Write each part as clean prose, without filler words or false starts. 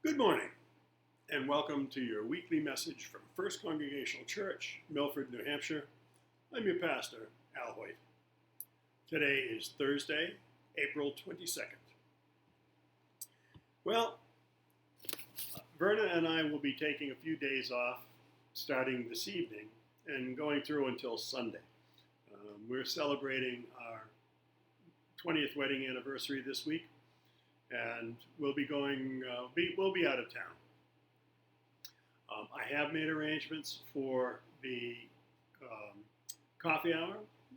Good morning, and welcome to your weekly message from First Congregational Church, Milford, New Hampshire. I'm your pastor, Al Hoyt. Today is Thursday, April 22nd. Well, Verna and I will be taking a few days off starting this evening and going through until Sunday. We're celebrating our 20th wedding anniversary this week, and we'll be out of town. I have made arrangements for the coffee hour,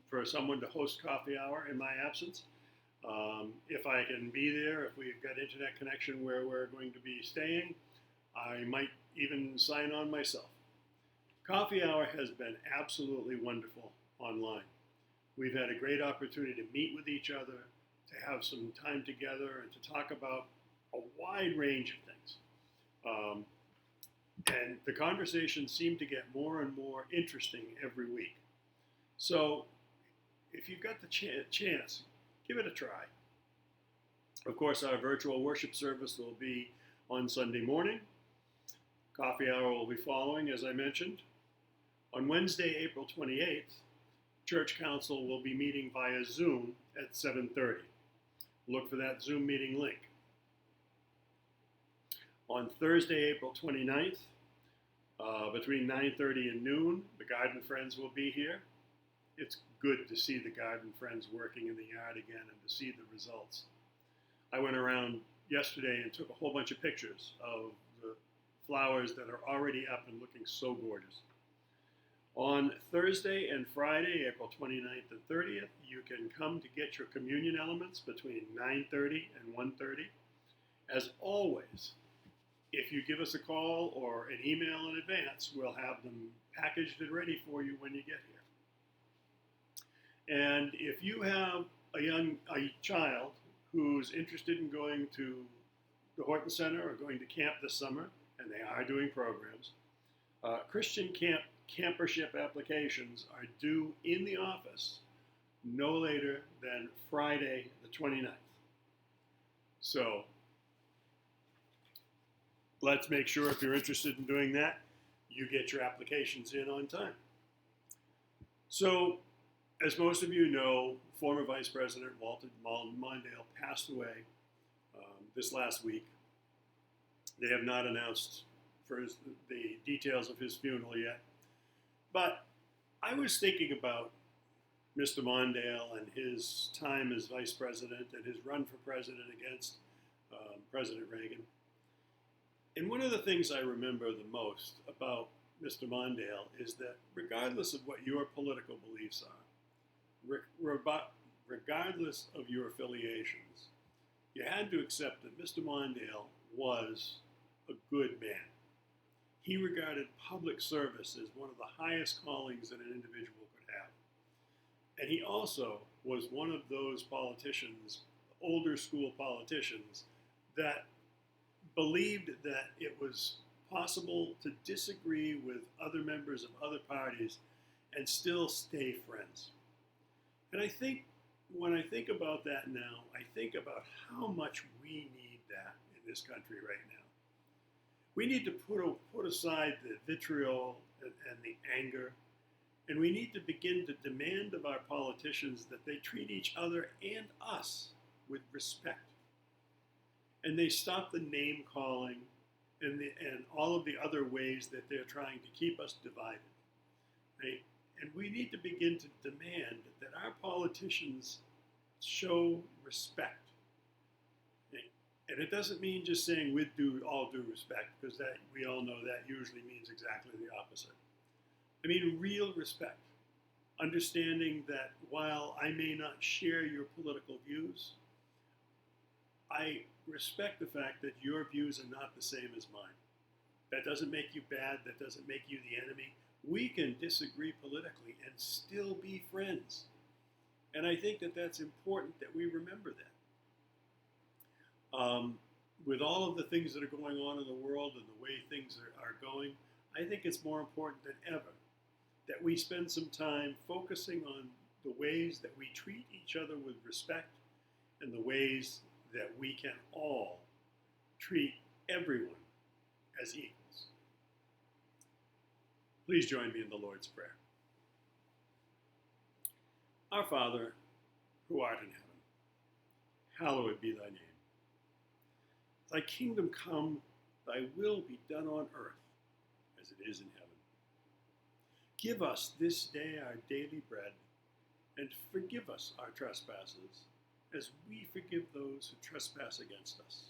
for someone to host coffee hour in my absence. If I can be there, if we've got internet connection where we're going to be staying, I might even sign on myself. Coffee hour has been absolutely wonderful online. We've had a great opportunity to meet with each other, to have some time together, and to talk about a wide range of things. And the conversations seem to get more and more interesting every week. So if you've got the chance, give it a try. Of course, our virtual worship service will be on Sunday morning. Coffee hour will be following, as I mentioned. On Wednesday, April 28th, Church Council will be meeting via Zoom at 7:30. Look for that Zoom meeting link. On Thursday, April 29th, between 9:30 and noon, the Garden Friends will be here. It's good to see the Garden Friends working in the yard again and to see the results. I went around yesterday and took a whole bunch of pictures of the flowers that are already up and looking so gorgeous. On Thursday and Friday, April 29th and 30th, you can come to get your communion elements between 9:30 and 1:30. As always, if you give us a call or an email in advance, we'll have them packaged and ready for you when you get here. And if you have a child who's interested in going to the Horton Center or going to camp this summer, and they are doing programs, Christian campership applications are due in the office no later than Friday the 29th. So let's make sure, if you're interested in doing that, you get your applications in on time. So, as most of you know, former Vice President Walter Mondale passed away this last week. They have not announced the details of his funeral yet. But I was thinking about Mr. Mondale and his time as Vice President and his run for president against President Reagan. And one of the things I remember the most about Mr. Mondale is that regardless of what your political beliefs are, regardless of your affiliations, you had to accept that Mr. Mondale was a good man. He regarded public service as one of the highest callings that an individual could have. And he also was one of those politicians, older school politicians, that believed that it was possible to disagree with other members of other parties and still stay friends. And I think when I think about that now, I think about how much we need that in this country right now. We need to put aside the vitriol and the anger, and we need to begin to demand of our politicians that they treat each other and us with respect. And they stop the name calling and all of the other ways that they're trying to keep us divided. Right? And we need to begin to demand that our politicians show respect. And it doesn't mean just saying with all due respect, because that we all know that usually means exactly the opposite. I mean real respect. Understanding that while I may not share your political views, I respect the fact that your views are not the same as mine. That doesn't make you bad. That doesn't make you the enemy. We can disagree politically and still be friends. And I think that that's important that we remember that. With all of the things that are going on in the world and the way things are going, I think it's more important than ever that we spend some time focusing on the ways that we treat each other with respect and the ways that we can all treat everyone as equals. Please join me in the Lord's Prayer. Our Father, who art in heaven, hallowed be thy name. Thy kingdom come, thy will be done on earth as it is in heaven. Give us this day our daily bread, and forgive us our trespasses, as we forgive those who trespass against us.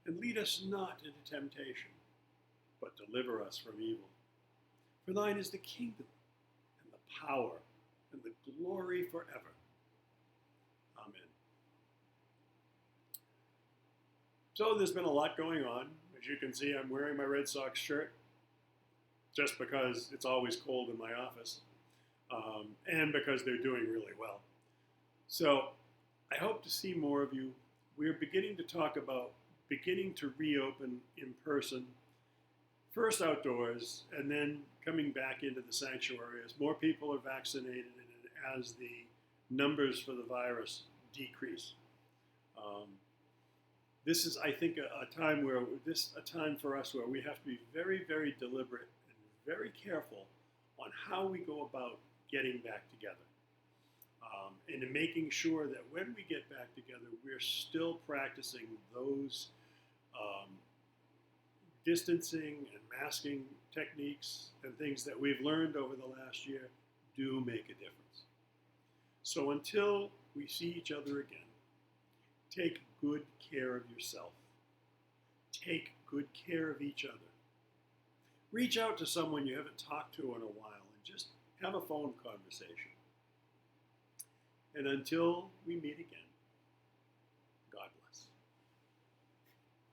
And lead us not into temptation, but deliver us from evil. For thine is the kingdom, and the power, and the glory forever. Amen. So there's been a lot going on. As you can see, I'm wearing my Red Sox shirt just because it's always cold in my office, and because they're doing really well. So I hope to see more of you. We're beginning to talk about beginning to reopen in person, first outdoors, and then coming back into the sanctuary as more people are vaccinated and as the numbers for the virus decrease. This is, I think, a time for us where we have to be very, very deliberate and very careful on how we go about getting back together. And in making sure that when we get back together, we're still practicing those distancing and masking techniques and things that we've learned over the last year do make a difference. So until we see each other again, take good care of yourself. Take good care of each other. Reach out to someone you haven't talked to in a while and just have a phone conversation. And until we meet again,